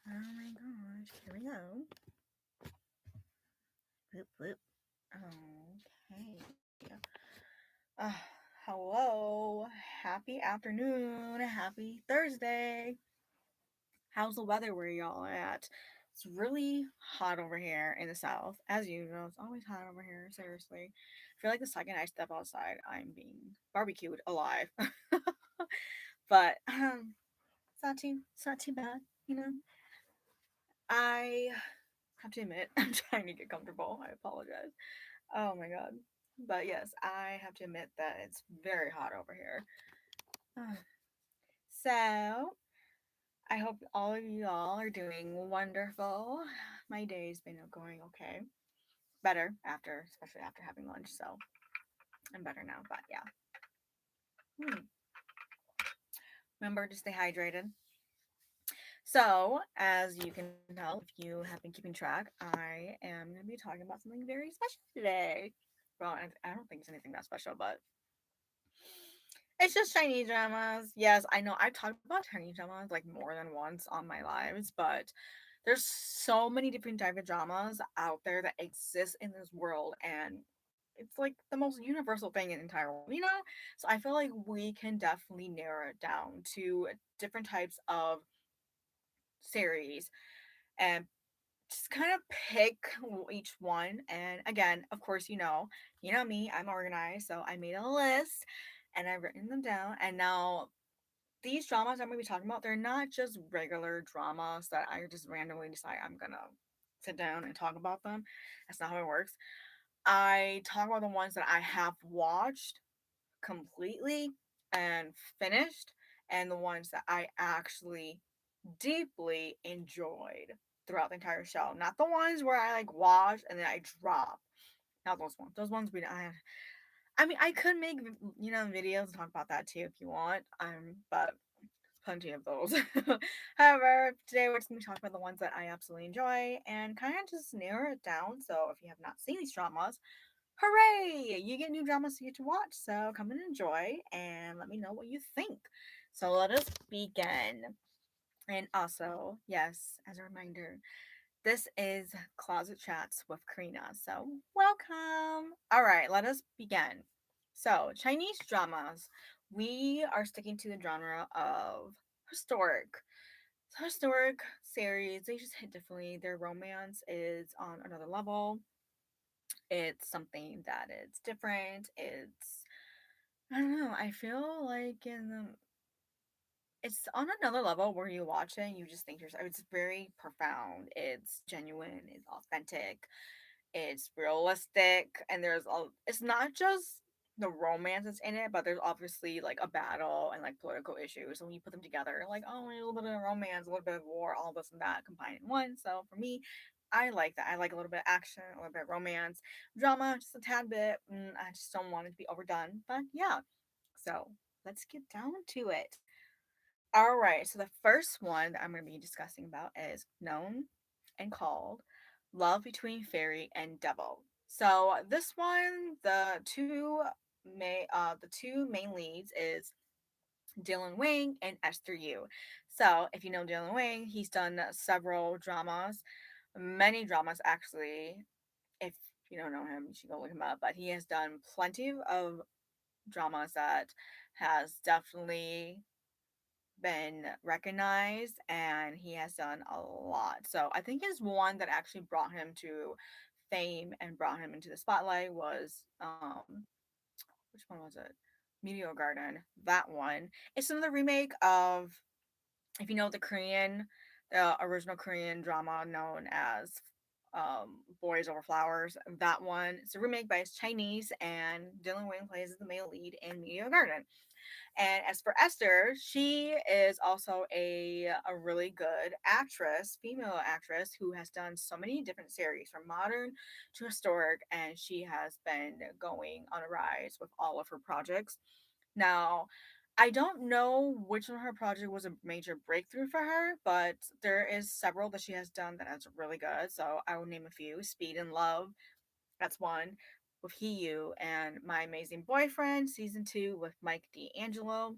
Oh my gosh. Here we go. Bloop, bloop. Okay. Uh, hello. Happy afternoon. Happy Thursday. How's the weather where y'all at? It's really hot over here in the south. As usual, it's always hot over here. Seriously. I feel like the second I step outside, I'm being barbecued alive. But it's not too bad, you know. I have to admit, I'm trying to get comfortable. I apologize. Oh my god. But yes, I have to admit that it's very hot over here. So, I hope all of you all are doing wonderful. My day's been going okay. Better after, especially after having lunch. So, I'm better now. But yeah. Remember to stay hydrated. So, as you can tell, if you have been keeping track, I am going to be talking about something very special today. Well, I don't think it's anything that special, but it's just Chinese dramas. Yes, I know I've talked about Chinese dramas like more than once on my lives, but there's so many different type of dramas out there that exist in this world, and it's like the most universal thing in the entire world, you know? So I feel like we can definitely narrow it down to different types of series and just kind of pick each one. And again, of course, you know me, I'm organized, so I made a list and I've written them down. And now these dramas I'm gonna be talking about, they're not just regular dramas that I just randomly decide I'm gonna sit down and talk about them. That's not how it works. I talk about the ones that I have watched completely and finished, and the ones that I actually deeply enjoyed throughout the entire show. Not the ones where I like watch and then I drop. Not those ones. Those ones I mean, I could make videos and talk about that too if you want. But plenty of those. However, today we're just gonna be talking about the ones that I absolutely enjoy and kind of just narrow it down. So if you have not seen these dramas, hooray! You get new dramas to get to watch. So come and enjoy and let me know what you think. So let us begin. And also, yes, as a reminder, this is Closet Chats with Karina. So welcome. All right, let us begin. So Chinese dramas. We are sticking to the genre of historic. So historic series, they just hit differently. Their romance is on another level. It's something that is different. I don't know. I feel like it's on another level where you watch it and you just think to yourself, it's very profound. It's genuine. It's authentic. It's realistic, and it's not just the romance that's in it, but there's obviously like a battle and like political issues. So when you put them together, like, oh, a little bit of romance, a little bit of war, all this and that combined in one. So for me, I like that. I like a little bit of action, a little bit of romance, drama, just a tad bit. I just don't want it to be overdone. But yeah, so let's get down to it. All right, so the first one that I'm going to be discussing about is known and called Love Between Fairy and Devil. So this one, the two main leads is Dylan Wang and Esther Yu. So if you know Dylan Wang, he's done several dramas, many dramas actually. If you don't know him, you should go look him up. But he has done plenty of dramas that has definitely been recognized, and he has done a lot. So I think his one that actually brought him to fame and brought him into the spotlight was which one was it? Meteor Garden. That one. It's another remake of, if you know, the original Korean drama known as Boys Over Flowers. That one. It's a remake by Chinese, and Dylan Wang plays the male lead in Meteor Garden. And as for Esther, she is also a really good actress, female actress, who has done so many different series from modern to historic, and she has been going on a rise with all of her projects. Now, I don't know which one of her project was a major breakthrough for her, but there is several that she has done that is really good. So I will name a few: Speed and Love, that's one, with He You, and My Amazing Boyfriend, season two with Mike D'Angelo.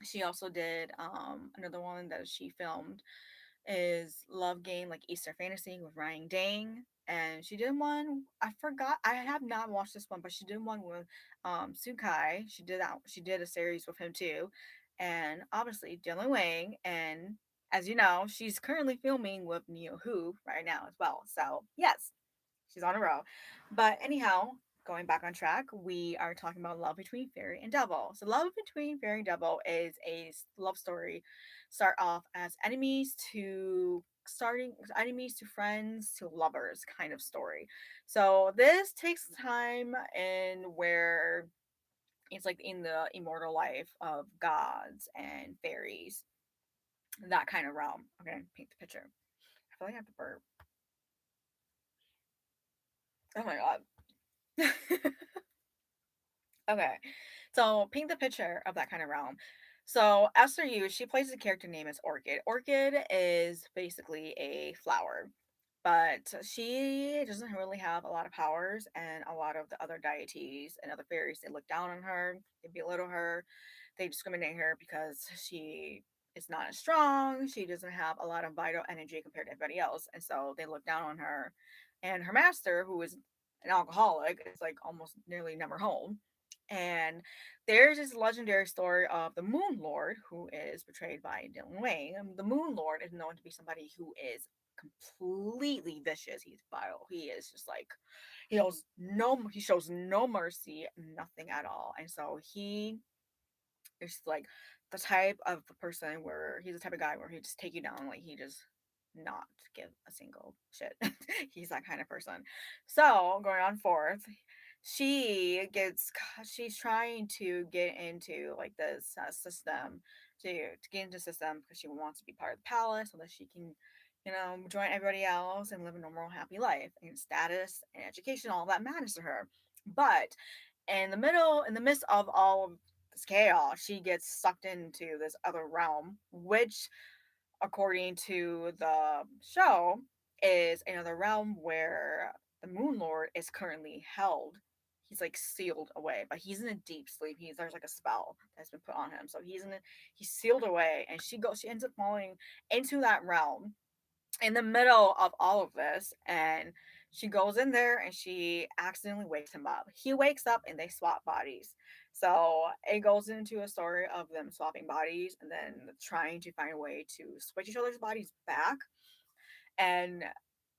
She also did another one that she filmed. is Love Game like Easter Fantasy with Ryan Dang. And she did one. I forgot. I have not watched this one, but she did one with Sukai. She did that. She did a series with him too, and obviously Dylan Wang. And as you know, she's currently filming with Neo Who right now as well. So yes, she's on a roll. But anyhow, going back on track, we are talking about love between fairy and devil. So love between fairy and devil is a love story. Start off as enemies to starting enemies to friends to lovers kind of story. So this takes time in where it's like in the immortal life of gods and fairies, that kind of realm. I'm gonna paint the picture. I feel like I have to burp. Oh my god. Okay. So paint the picture of that kind of realm. So Esther Yu, she plays a character name as Orchid. Orchid is basically a flower, but she doesn't really have a lot of powers, and a lot of the other deities and other fairies, they look down on her, they belittle her, they discriminate her because she is not as strong, she doesn't have a lot of vital energy compared to everybody else, and so they look down on her. And her master, who is an alcoholic, is like almost nearly never home. And there's this legendary story of the Moon Lord, who is portrayed by Dylan Wang. The Moon Lord is known to be somebody who is completely vicious. He's vile. He is just like he shows no mercy, nothing at all. And so he is like the type of person where he's the type of guy where he just take you down, like he just not give a single shit. He's that kind of person. So going on forth, she gets she's trying to get into like this system to get into the system because she wants to be part of the palace so that she can, you know, join everybody else and live a normal happy life, and status and education, all that matters to her. But in the midst of all of this chaos, she gets sucked into this other realm, which, according to the show, is another realm where the Moon Lord is currently held. He's like sealed away, but he's in a deep sleep. There's like a spell that's been put on him, so he's sealed away, and she ends up falling into that realm in the middle of all of this, and she goes in there and she accidentally wakes him up. He wakes up and they swap bodies. So it goes into a story of them swapping bodies and then trying to find a way to switch each other's bodies back. And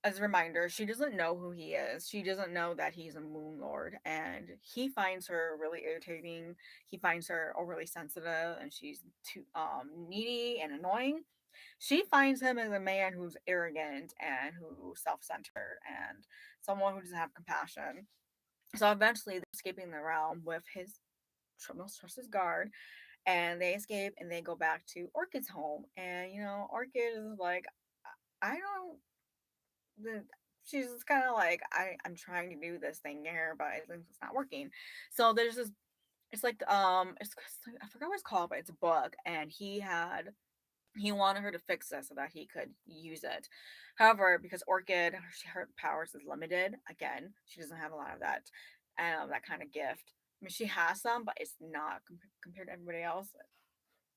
as a reminder, she doesn't know who he is. She doesn't know that he's a Moon Lord, and he finds her really irritating. He finds her overly sensitive, and she's too needy and annoying. She finds him as a man who's arrogant and who's self-centered and someone who doesn't have compassion. So eventually, they're escaping the realm with his most trusted guard, and they escape and they go back to Orchid's home. And you know, Orchid is like, I don't. The, she's kind of like, I'm trying to do this thing here, but it's not working. So there's this. It's like I forgot what it's called, but it's a book, and he wanted her to fix this so that he could use it. However, because Orchid, her powers is limited. Again, she doesn't have a lot of that kind of gift. I mean, she has some, but it's not compared to everybody else.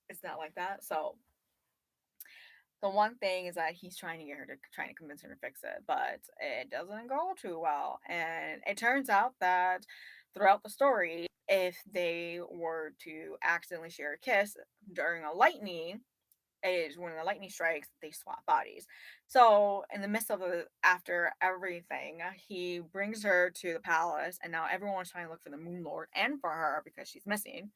It's not like that. So the one thing is that he's trying to get her to trying to convince her to fix it, but it doesn't go too well. And it turns out that throughout the story, if they were to accidentally share a kiss during a lightning, is when the lightning strikes, they swap bodies. So in the midst of after everything, he brings her to the palace, and now everyone's trying to look for the Moon Lord and for her because she's missing.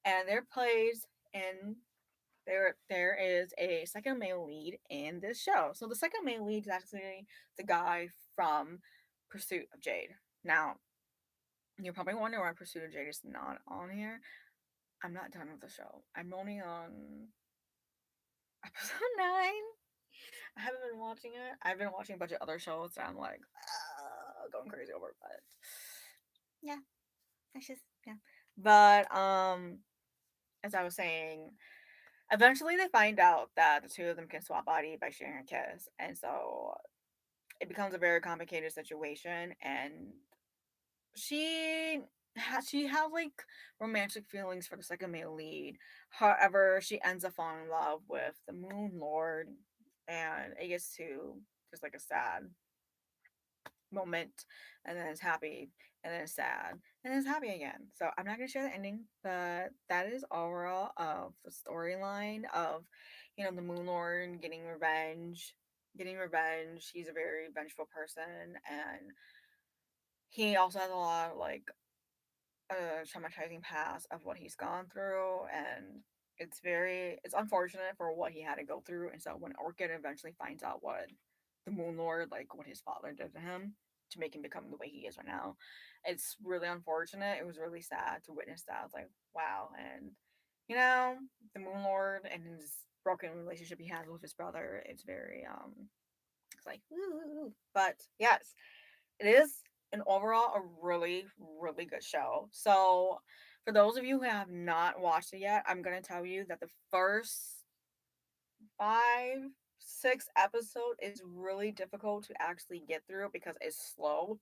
And there plays in there is a second male lead in this show. So the second male lead is actually the guy from Pursuit of Jade. Now you're probably wondering why Pursuit of Jade is not on here. I'm not done with the show. I'm only on episode 9. I haven't been watching it. I've been watching a bunch of other shows that I'm like going crazy over, but yeah, that's just yeah. But as I was saying, eventually they find out that the two of them can swap body by sharing a kiss, and so it becomes a very complicated situation. And she has like romantic feelings for the second male lead. However, she ends up falling in love with the Moon Lord, and it gets to just like a sad moment, and then it's happy, and then it's sad, and then it's happy again. So I'm not gonna share the ending, but that is overall of the storyline of, the Moon Lord getting revenge. Getting revenge. He's a very vengeful person, and he also has a lot of like traumatizing past of what he's gone through, and it's unfortunate for what he had to go through. And so when Orchid eventually finds out what the Moon Lord, like what his father did to him to make him become the way he is right now, it's really unfortunate. It was really sad to witness that. I was like, wow. And you know the Moon Lord and his broken relationship he has with his brother, it's very it's like woo. But yes, it is an overall a really, really good show. So, for those of you who have not watched it yet, I'm gonna tell you that the first five, 6 episode is really difficult to actually get through because it's slow.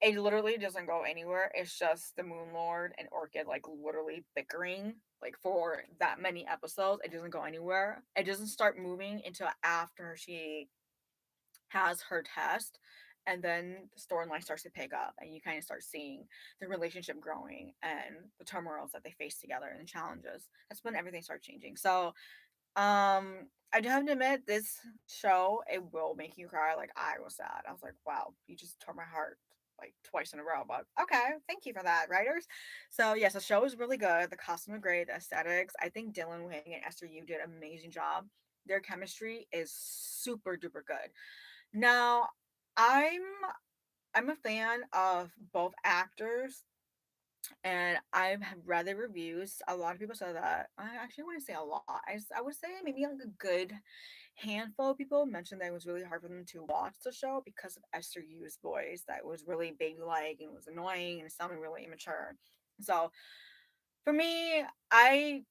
It literally doesn't go anywhere. It's just the Moon Lord and Orchid like literally bickering like for that many episodes. It doesn't go anywhere. It doesn't start moving until after she has her test, and then the storyline starts to pick up and you kind of start seeing the relationship growing and the turmoils that they face together and the challenges. That's when everything starts changing. So I do have to admit, this show, it will make you cry. Like, I was sad. I was like, wow, you just tore my heart like twice in a row. But okay, thank you for that, writers. So yes, the show is really good. The costume is great, the aesthetics. I think Dylan Wing and Esther Yu did an amazing job. Their chemistry is super duper good. Now, I'm I'm a fan of both actors, and I've read the reviews. A lot of people said that. I actually want to say a lot. I would say maybe like a good handful of people mentioned that it was really hard for them to watch the show because of Esther Yu's voice. That was really baby-like and was annoying and it sounded really immature. So for me, I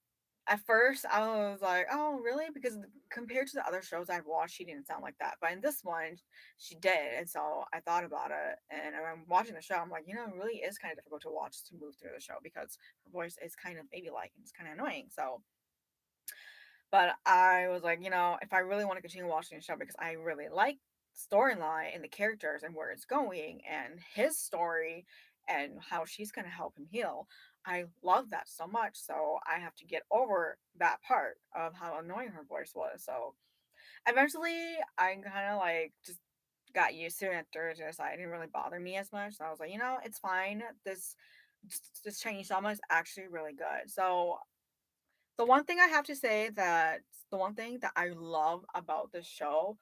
at first, I was like, "Oh, really?" Because compared to the other shows I've watched, she didn't sound like that. But in this one, she did, and so I thought about it. And when I'm watching the show, I'm like, it really is kind of difficult to watch to move through the show because her voice is kind of baby-like and it's kind of annoying. So but I was like, if I really want to continue watching the show because I really like the storyline and the characters and where it's going and his story and how she's going to help him heal. I love that so much. So I have to get over that part of how annoying her voice was. So eventually I kind of like just got used to it after just it didn't really bother me as much. So I was like, it's fine. This Chinese drama is actually really good. So the one thing I have to say that the one thing that I love about this show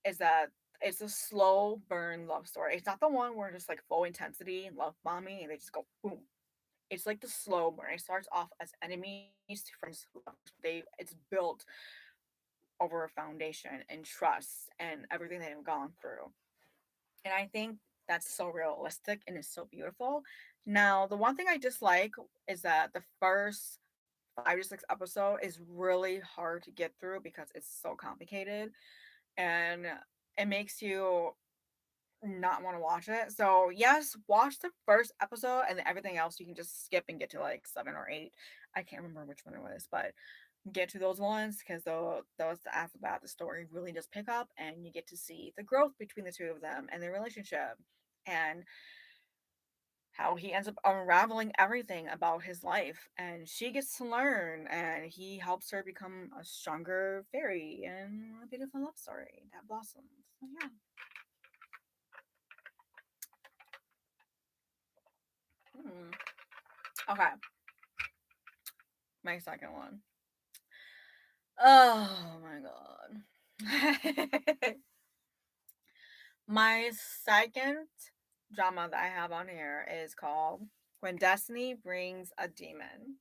is that it's a slow burn love story. It's not the one where just like full intensity and love bombing and they just go boom. It's like the slow burn. It starts off as enemies to friends, lovers. It's built over a foundation and trust and everything they've gone through. And I think that's so realistic and it's so beautiful. Now, the one thing I dislike is that the first 5 to 6 episode is really hard to get through because it's so complicated and it makes you not want to watch it. So yes, watch the first episode and then everything else you can just skip and get to like 7 or 8. I can't remember which one it was, but get to those ones because those after that the story really does pick up and you get to see the growth between the two of them and their relationship and how he ends up unraveling everything about his life and she gets to learn and he helps her become a stronger fairy and a beautiful love story that blossoms. So yeah. Hmm. Okay, my second one. Oh my god. My second drama that I have on here is called When Destiny Brings a Demon.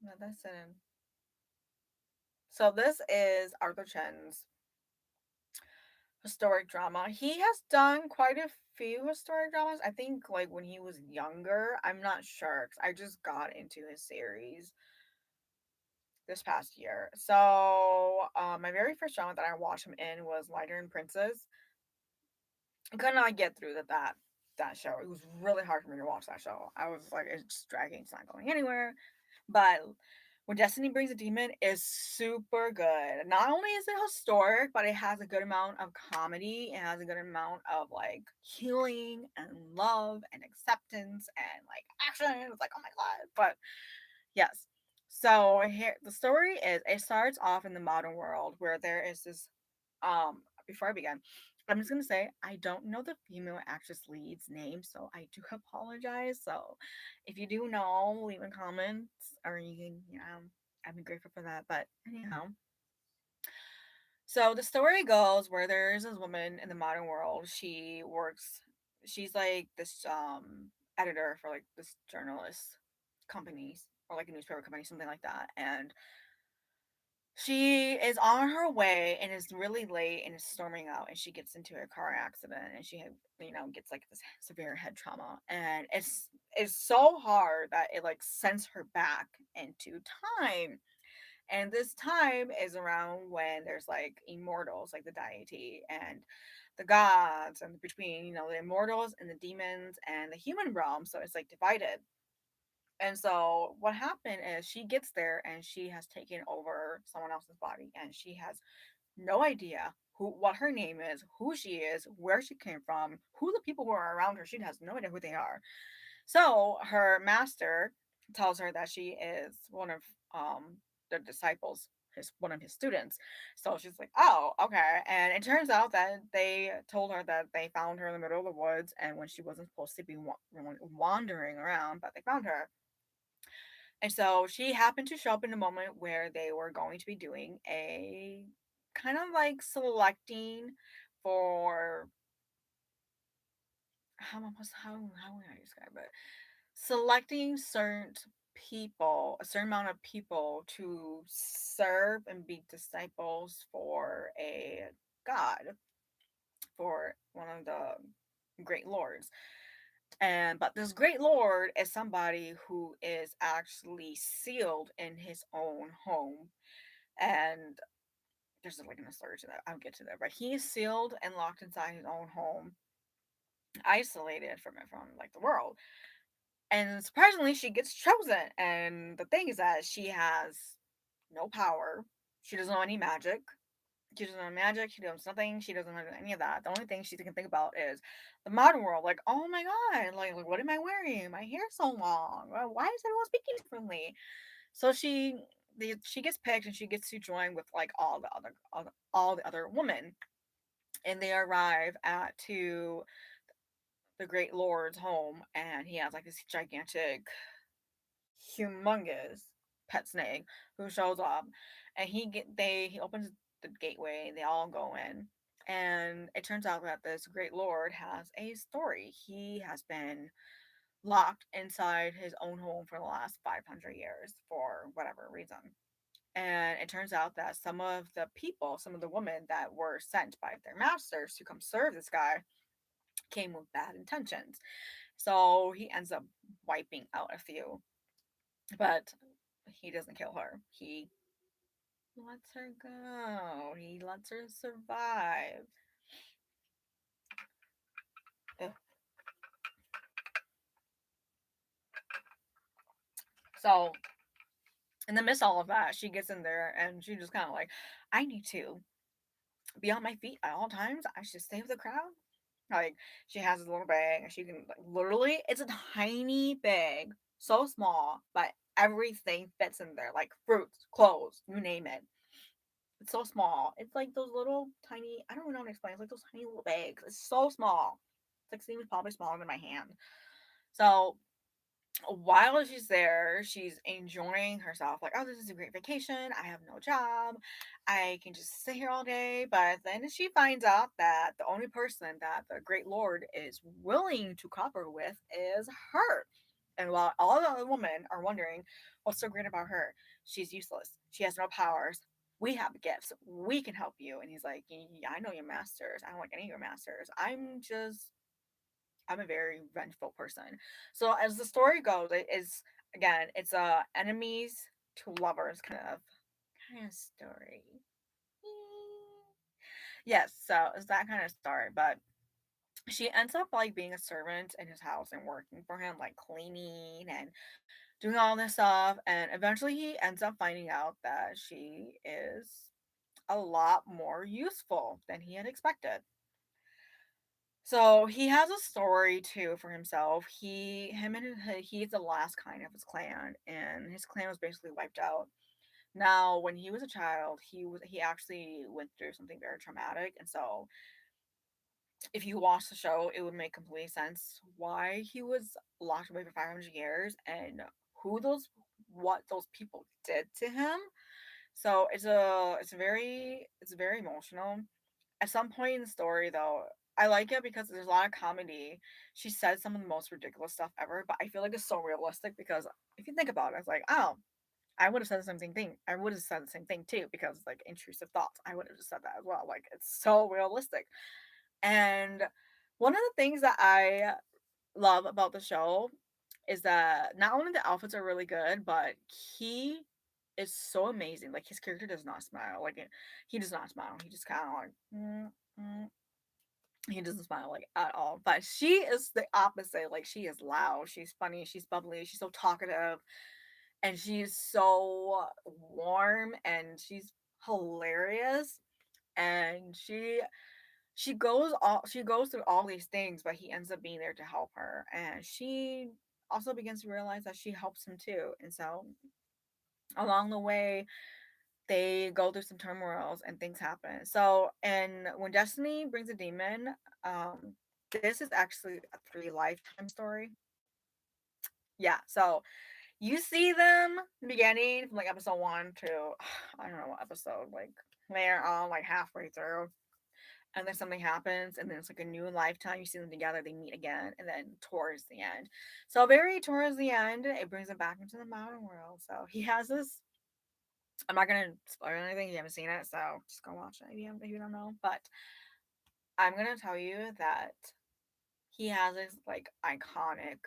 Let that sit in. So this is Arthur Chen's historic drama. He has done quite a few historic dramas. I think like when he was younger. I'm not sure because I just got into his series this past year. So my very first drama that I watched him in was Lighter and Princess. I could not get through that show. It was really hard for me to watch that show. I was like, it's just dragging. It's not going anywhere. But When Destiny Brings a Demon is super good. Not only is it historic, but it has a good amount of comedy. It has a good amount of like healing and love and acceptance and like action. It's like, oh my god. But yes. So here the story is it starts off in the modern world where there is this before I begin, I'm just gonna say I don't know the female actress lead's name, so I do apologize. So if you do know, leave in comments or you can, I'd be grateful for that. But anyhow, so the story goes where there's this woman in the modern world. She's like this editor for like this journalist companies or like a newspaper company, something like that. And she is on her way and is really late and is storming out and she gets into a car accident and gets like this severe head trauma and it's so hard that it like sends her back into time. And this time is around when there's like immortals, like the deity and the gods, and between, the immortals and the demons and the human realm. So it's like divided. And so what happened is she gets there and she has taken over someone else's body and she has no idea what her name is, who she is, where she came from, who the people who are around her. She has no idea who they are. So her master tells her that she is one of the disciples, his one of his students. So she's like, "Oh, okay." And it turns out that they told her that they found her in the middle of the woods and when she wasn't supposed to be wandering around, but they found her. And so she happened to show up in a moment where they were going to be doing a kind of like selecting for how would I describe it? Selecting certain people, a certain amount of people to serve and be disciples for a god, for one of the great lords. And but this great lord is somebody who is actually sealed in his own home. And there's like an story to that. I'll get to that. But he's sealed and locked inside his own home, isolated from like the world. And surprisingly, she gets chosen. And the thing is that she has no power. She doesn't know any magic. She doesn't know magic. She does nothing. She doesn't know any of that. The only thing she can think about is the modern world. Like, oh my god, like what am I wearing? My hair's so long. Why is everyone speaking differently? So she gets picked and she gets to join with like all the other women, and they arrive at to the great lord's home, and he has like this gigantic, humongous pet snake who shows up, and he opens the gateway. They all go in, and it turns out that this great lord has a story. He has been locked inside his own home for the last 500 years for whatever reason. And it turns out that some of the women that were sent by their masters to come serve this guy came with bad intentions. So he ends up wiping out a few, but he doesn't kill her. He lets her go. He lets her survive. Ugh. So, in the midst of all of that, she gets in there and she just kind of like, I need to be on my feet at all times. I should stay with the crowd. Like, she has this little bag and she can, like, literally, it's a tiny bag, so small, but everything fits in there, like fruits, clothes, you name it. It's so small. It's like those little tiny, I don't know how to explain. It's like those tiny little bags. It's so small. It's like seems probably smaller than my hand. So while she's there, she's enjoying herself. Like, oh, this is a great vacation. I have no job. I can just sit here all day. But then she finds out that the only person that the Great Lord is willing to cooperate with is her. And while all the other women are wondering what's so great about her, she's useless. She has no powers. We have gifts. We can help you. And he's like, yeah, I know your masters. I don't like any of your masters. I'm a very vengeful person. So as the story goes, it is again, it's a enemies to lovers kind of story. Yes, so it's that kind of story. But she ends up like being a servant in his house and working for him, like cleaning and doing all this stuff, and eventually he ends up finding out that she is a lot more useful than he had expected. So he has a story too for himself. He's the last kind of his clan, and his clan was basically wiped out. Now, when he was a child, he actually went through something very traumatic, and so if you watch the show, it would make complete sense why he was locked away for 500 years and who those what those people did to him. So it's very emotional. At some point in the story, though, I like it because there's a lot of comedy. She said some of the most ridiculous stuff ever, but I feel like it's so realistic because if you think about it, it's like, oh, I would have said the same thing. I would have said the same thing too because like intrusive thoughts. I would have just said that as well. Like it's so realistic. And one of the things that I love about the show is that not only the outfits are really good, but he is so amazing. Like his character does not smile. He does not smile. He just kind of like he doesn't smile like at all. But she is the opposite. Like she is loud. She's funny. She's bubbly. She's so talkative, and she's so warm, and she's hilarious. And she goes through all these things, but he ends up being there to help her, and she also begins to realize that she helps him too. And so along the way they go through some turmoils and things happen. So and when destiny brings a demon, this is actually a three lifetime story. Yeah, so you see them in the beginning from like episode one to I don't know what episode, like later on, like halfway through, and then something happens, and then it's like a new lifetime. You see them together, they meet again, and then towards the end. So very towards the end, it brings him back into the modern world. So he has this. I'm not gonna spoil anything. You haven't seen it, so just go watch it if you don't know. But I'm gonna tell you that he has this like iconic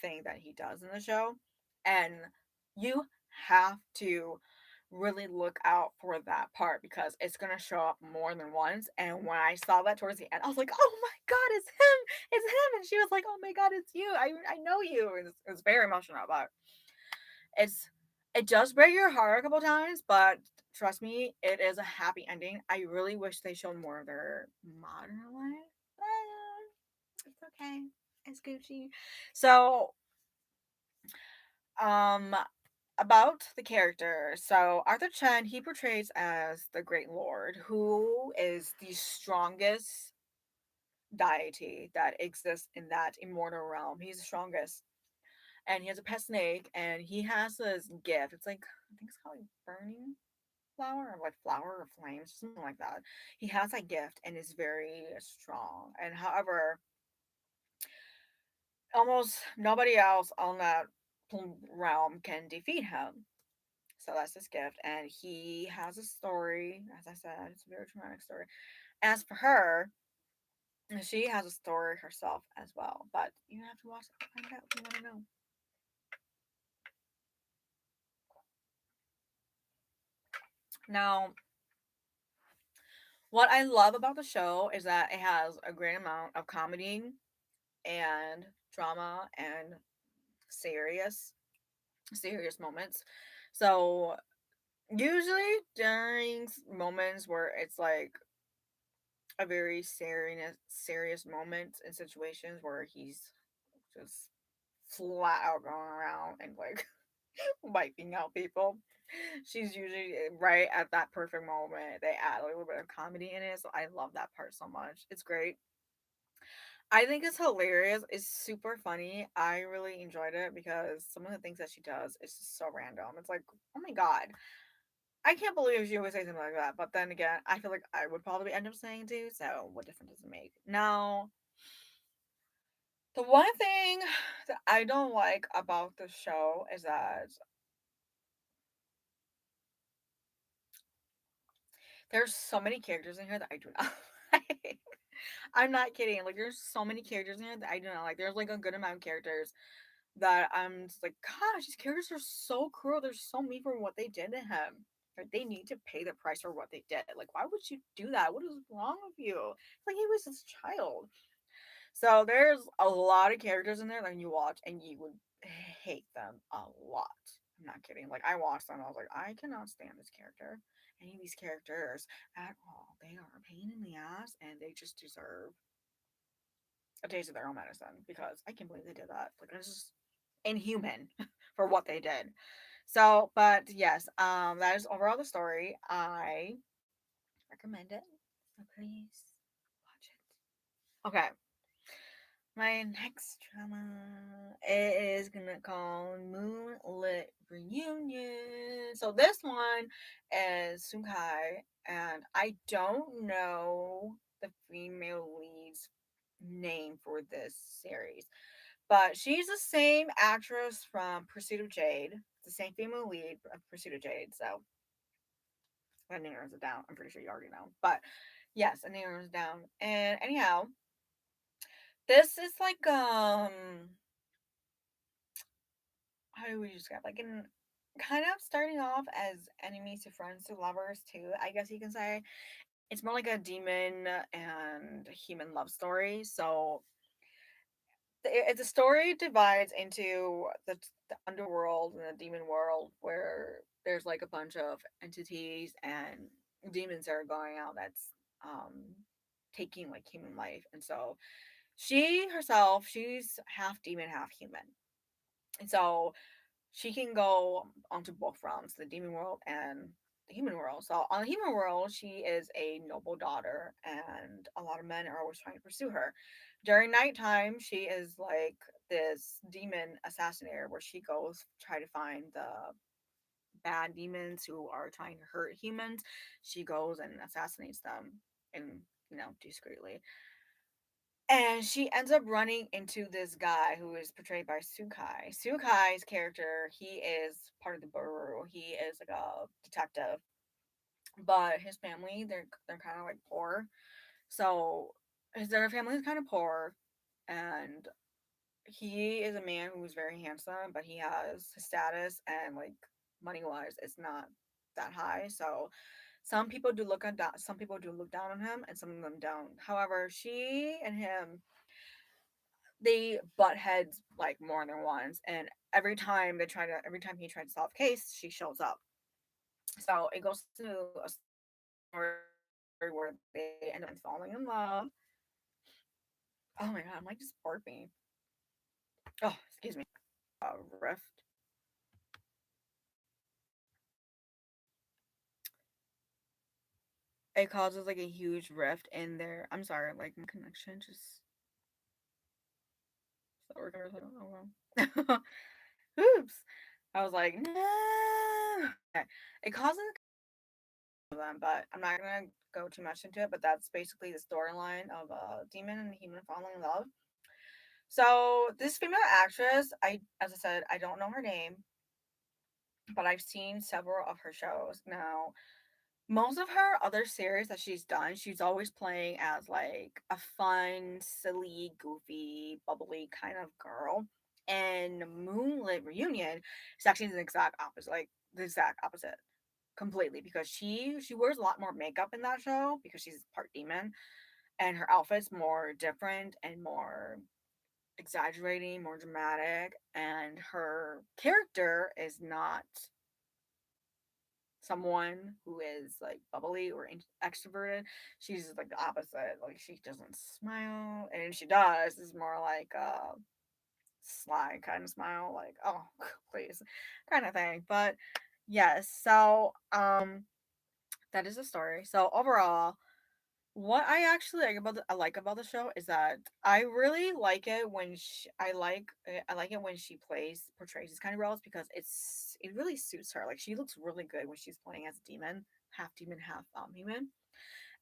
thing that he does in the show, and you have to really look out for that part because it's gonna show up more than once. And when I saw that towards the end, I was like, "Oh my god, it's him!" And she was like, "Oh my god, it's you! I know you!" It was very emotional, but it's it does break your heart a couple times, but trust me, it is a happy ending. I really wish they showed more of their modern life. It's okay. It's Gucci. So, um, about the character. So Arthur Chen, he portrays as the Great Lord, who is the strongest deity that exists in that immortal realm. He's the strongest. And he has a pet snake, and he has this gift. It's like, I think it's called like burning flower, or like flower or flames, something like that. He has that gift and is very strong. And however, almost nobody else on that realm can defeat him. So that's his gift. And he has a story. As I said, it's a very traumatic story. As for her, she has a story herself as well. But you have to watch it to find out if you want to know. Now, what I love about the show is that it has a great amount of comedy and drama and serious, serious moments. So usually during moments where it's like a very serious moment in situations where he's just flat out going around and like wiping out people. She's usually right at that perfect moment. They add a little bit of comedy in it, so I love that part so much. It's great. I think it's hilarious. It's super funny. I really enjoyed it because some of the things that she does is just so random. It's like, oh my god, I can't believe she would say something like that. But then again, I feel like I would probably end up saying too. So what difference does it make? Now, the one thing that I don't like about the show is that there's so many characters in here that I do not like. I'm not kidding. Like, there's so many characters in here that I do not like. There's like a good amount of characters that I'm just like, gosh, these characters are so cruel. They're so mean for what they did to him. Like, they need to pay the price for what they did. Like, why would you do that? What is wrong with you? Like, he was his child. So there's a lot of characters in there that you watch and you would hate them a lot. I'm not kidding. Like I watched them, I was like, I cannot stand this character. Any of these characters at all. They are a pain in the ass, and they just deserve a taste of their own medicine because I can't believe they did that. Like it's just inhuman for what they did. So, but yes, that is overall the story. I recommend it. So please watch it. Okay. My next drama is gonna call Moonlit Reunion. So this one is Sunkai, and I don't know the female lead's name for this series, but she's the same actress from Pursuit of Jade, the same female lead of Pursuit of Jade. So I narrows it down. I'm pretty sure you already know, but yes, it narrows it down. And anyhow, this is like how do we describe like in kind of starting off as enemies to friends to lovers too, I guess you can say. It's more like a demon and human love story. So the story divides into the underworld and the demon world, where there's like a bunch of entities and demons that are going out that's taking like human life. And so she herself, she's half demon half human, and so she can go onto both realms, the demon world and the human world. So on the human world, she is a noble daughter, and a lot of men are always trying to pursue her. During nighttime, she is like this demon assassinator, where she goes try to find the bad demons who are trying to hurt humans. She goes and assassinates them, and discreetly. And she ends up running into this guy who is portrayed by Sukai. Sukai's character, he is part of the Buru. He is like a detective, but his family, they're kind of like poor. So their family is kind of poor, and he is a man who's very handsome, but he has his status, and like money wise, it's not that high. So some people do look down on him, and some of them don't. However, she and him, they butt heads like more than once, and every time he tried to solve a case, she shows up. So it goes to a story where they end up falling in love. Oh my god, I'm like just burping. Oh, excuse me. Rift. It causes like a huge rift in there. I'm sorry, like my connection just stopped working for a second. Oh well. Oops. I was like, no. Okay. It causes them, but I'm not gonna go too much into it. But that's basically the storyline of a demon and a human falling in love. So this female actress, as I said, I don't know her name, but I've seen several of her shows. Now, most of her other series that she's done, she's always playing as like a fun, silly, goofy, bubbly kind of girl. And Moonlit Reunion is actually the exact opposite, like the exact opposite completely, because she wears a lot more makeup in that show because she's part demon, and her outfit's more different and more exaggerating, more dramatic, and her character is not someone who is like bubbly or extroverted. She's like the opposite. Like she doesn't smile, and if she does, it's more like a sly kind of smile, like oh please, kind of thing. But yes, so that is the story. So overall, what I like about the show is that I really like it when I like it when she portrays these kind of roles, because it really suits her. Like she looks really good when she's playing as a demon, half human.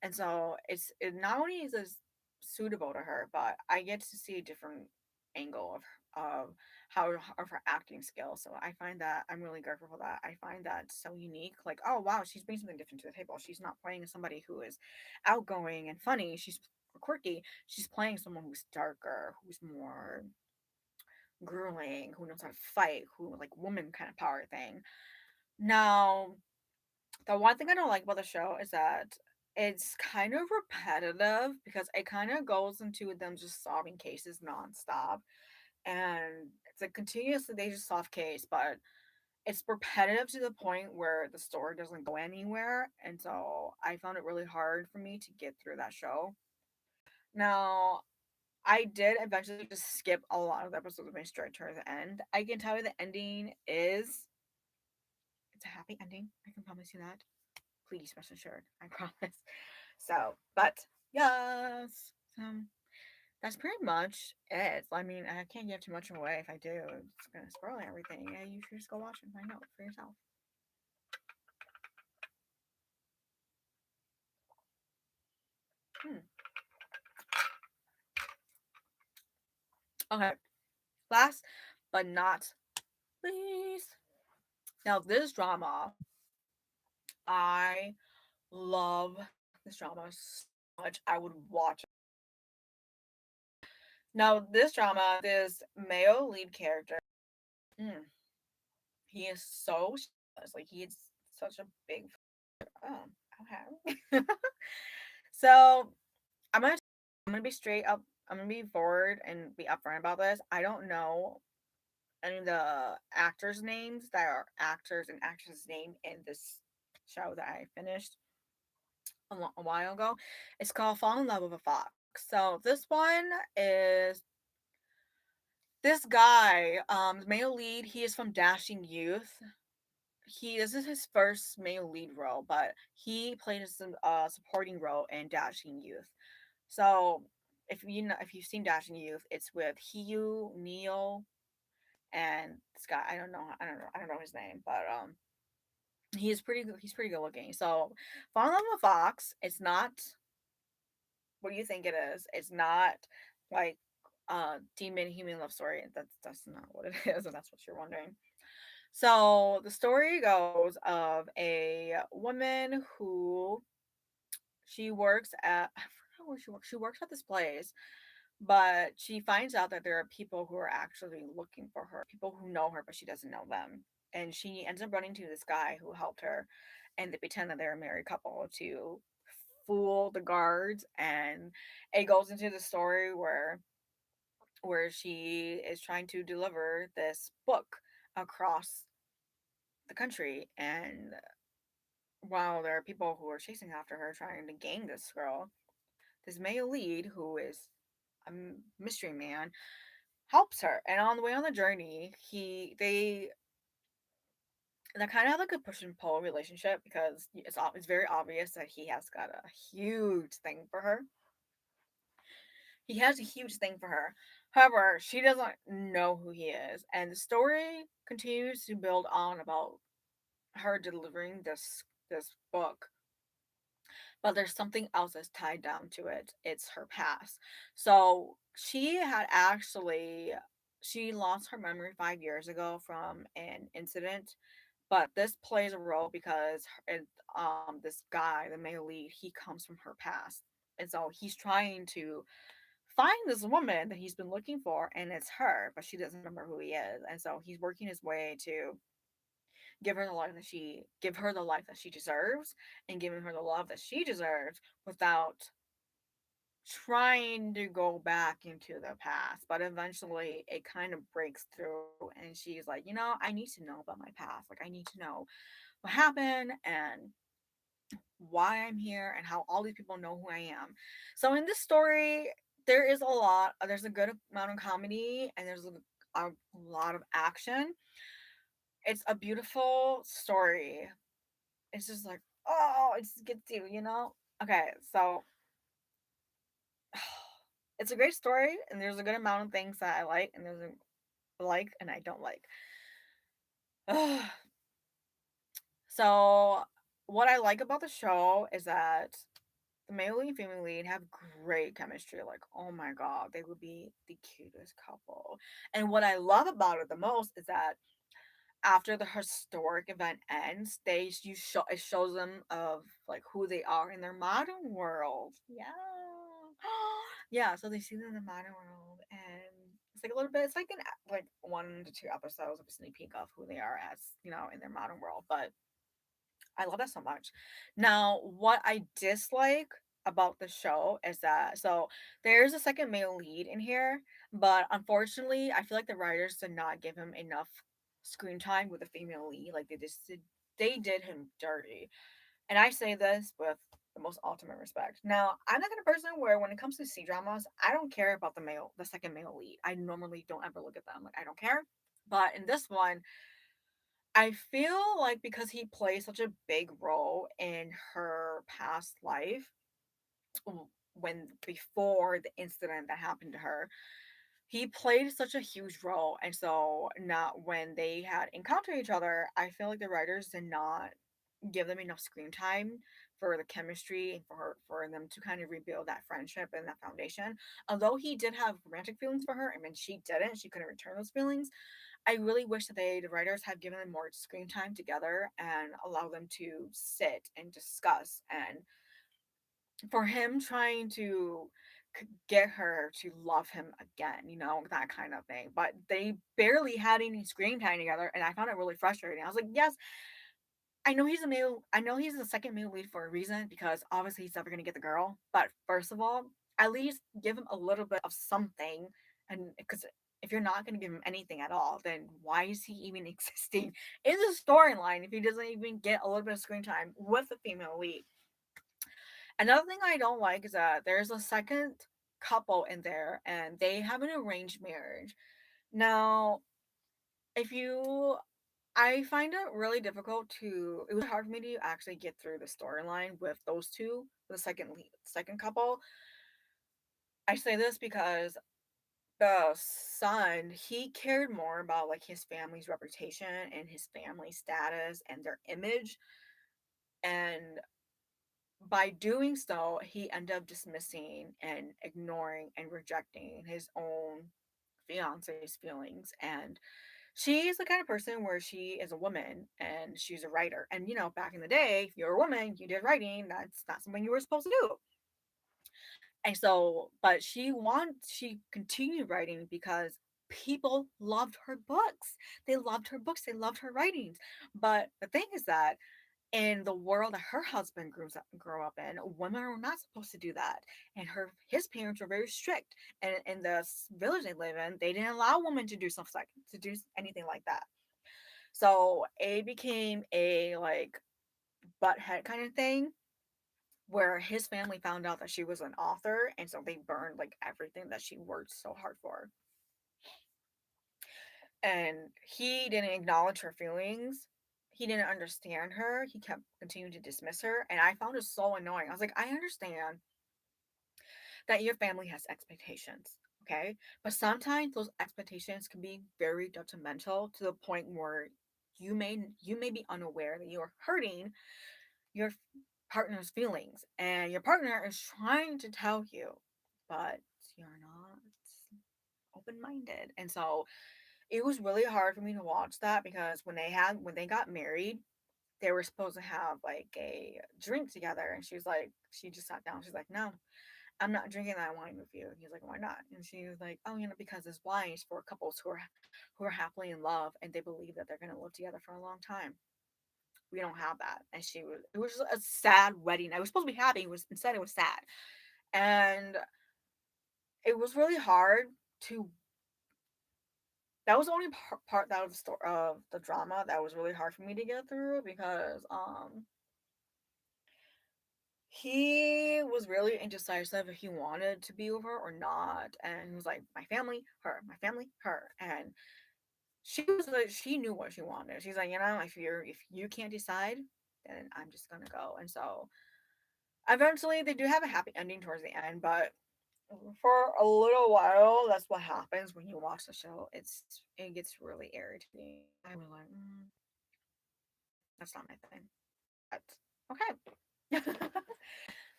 And so it not only is this suitable to her, but I get to see a different angle of how of her acting skills. So I find that I'm really grateful for that. I find that so unique. Like, oh wow, she's bringing something different to the table. She's not playing somebody who is outgoing and funny. She's quirky. She's playing someone who's darker, who's more grueling, who knows how to fight, who like woman kind of power thing. Now, the one thing I don't like about the show is that it's kind of repetitive, because it kind of goes into them just solving cases nonstop. And it's a continuously they just soft case, but it's repetitive to the point where the story doesn't go anywhere, and so I found it really hard for me to get through that show. Now, I did eventually just skip a lot of the episodes and went straight to the end. I can tell you the ending is it's a happy ending. I can promise you that. Please rest assured. I promise. So, but yes. That's pretty much it. I mean, I can't give too much away. If I do, it's gonna spoil everything. Yeah, you should just go watch and find out for yourself. Hmm. Okay. Last but not least. Now, this drama, I love this drama so much. I would watch it. Now, this drama, this male lead character, mm, he is so shameless. Like, he is such a big. Oh, okay. So, I'm gonna I'm gonna be straight up. I'm gonna be forward and be upfront about this. I don't know any of the actors' names that are actors and actresses' name in this show that I finished a while ago. It's called Fall in Love with a Fox. So this one is this guy, the male lead. He is from Dashing Youth. This is his first male lead role, but he played a supporting role in Dashing Youth. So if you've seen Dashing Youth, it's with Hugh Neil and this guy. I don't know his name, but he's pretty good. He's pretty good looking. So Fall in Love with Fox. It's not what you think it is. It's not like demon human love story. That's not what it is, if that's what you're wondering. So the story goes of a woman who she works at I forgot where she works. She works at this place, but she finds out that there are people who are actually looking for her, people who know her, but she doesn't know them. And she ends up running to this guy who helped her, and they pretend that they're a married couple to fool the guards. And it goes into the story where she is trying to deliver this book across the country, and while there are people who are chasing after her trying to gang this girl, this male lead who is a mystery man helps her. And on the way on the journey, they're kind of like a push and pull relationship because it's very obvious that he has got a huge thing for her. He has a huge thing for her. However, she doesn't know who he is, and the story continues to build on about her delivering this book, but there's something else that's tied down to it. It's her past. So she lost her memory 5 years ago from an incident, but this plays a role because this guy, the male lead, he comes from her past, and so he's trying to find this woman that he's been looking for, and it's her, but she doesn't remember who he is, and so he's working his way to give her the life that she deserves and giving her the love that she deserves without trying to go back into the past. But eventually it kind of breaks through, and she's like, I need to know about my past. Like, I need to know what happened and why I'm here and how all these people know who I am. So in this story, there's a good amount of comedy, and there's a lot of action. It's a beautiful story. It's just like, oh, it just gets you. Okay, so it's a great story, and there's a good amount of things that I like, and there's a like and I don't like. So what I like about the show is that the male lead and female lead have great chemistry. Like, oh my god, they would be the cutest couple. And what I love about it the most is that after the historic event ends, it shows them of like who they are in their modern world. Yeah. Yeah, so they see them in the modern world, and it's like a little bit it's like like 1 to 2 episodes of a sneak peek of who they are as, in their modern world. But I love that so much. Now, what I dislike about the show is that there's a second male lead in here, but unfortunately, I feel like the writers did not give him enough screen time with the female lead. Like they did him dirty. And I say this with the most ultimate respect. Now, I'm the kind of person where when it comes to C dramas, I don't care about the second male lead. I normally don't ever look at them. Like I don't care. But in this one, I feel like because he plays such a big role in her past life, when before the incident that happened to her, he played such a huge role. And so not when they had encountered each other, I feel like the writers did not give them enough screen time for the chemistry and for them to kind of rebuild that friendship and that foundation. Although he did have romantic feelings for her, and when she didn't, she couldn't return those feelings. I really wish that the writers had given them more screen time together and allow them to sit and discuss, and for him trying to get her to love him again, that kind of thing. But they barely had any screen time together, and I found it really frustrating. I was like, yes, I know he's the second male lead for a reason because obviously he's never gonna get the girl. But first of all, at least give him a little bit of something, and because if you're not gonna give him anything at all, then why is he even existing in the storyline if he doesn't even get a little bit of screen time with the female lead? Another thing I don't like is that there's a second couple in there, and they have an arranged marriage. Now, if you I find it really difficult to it was hard for me to actually get through the storyline with those two, the second couple. I say this because the son, he cared more about like his family's reputation and his family status and their image, and by doing so, he ended up dismissing and ignoring and rejecting his own fiance's feelings. And she's the kind of person where she is a woman and she's a writer. And back in the day, if you're a woman, you did writing. That's not something you were supposed to do. And so, but she continued writing because people loved her books. They loved her books. They loved her writings. But the thing is that in the world that her husband grew up in, women are not supposed to do that. And his parents were very strict. And in the village they live in, they didn't allow women to do stuff like to do anything like that. So it became a like butt head kind of thing where his family found out that she was an author, and so they burned like everything that she worked so hard for. And he didn't acknowledge her feelings. He didn't understand her. He kept continuing to dismiss her, and I found it so annoying. I was like, I understand that your family has expectations, okay? But sometimes those expectations can be very detrimental to the point where you may be unaware that you're hurting your partner's feelings, and your partner is trying to tell you, but you're not open-minded. And so it was really hard for me to watch that because when they got married, they were supposed to have like a drink together, and she just sat down. She's like, no, I'm not drinking that wine with you. And he's like, why not? And she was like, oh, because this wine is for couples who are happily in love and they believe that they're going to live together for a long time. We don't have that. And it was a sad wedding. I was supposed to be happy. Instead it was sad. And it was really hard to, that was the only part that was of the drama that was really hard for me to get through because, he was really indecisive if he wanted to be with her or not. And he was like, my family, her, my family, her. And she was like, she knew what she wanted. She's like, if you can't decide, then I'm just gonna go. And so eventually they do have a happy ending towards the end, but for a little while, that's what happens when you watch the show. It gets really irritating. I was like, that's not my thing. But okay.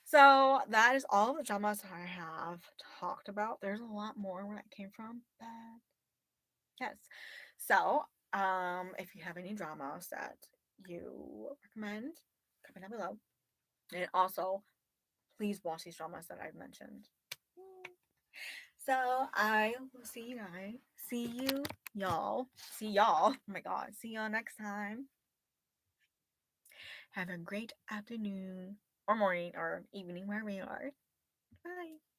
So that is all of the dramas I have talked about. There's a lot more where that came from, but yes. So, if you have any dramas that you recommend, comment down below. And also, please watch these dramas that I've mentioned. So I will see you guys. See y'all. Oh my god. See y'all next time. Have a great afternoon or morning or evening, wherever you are. Bye.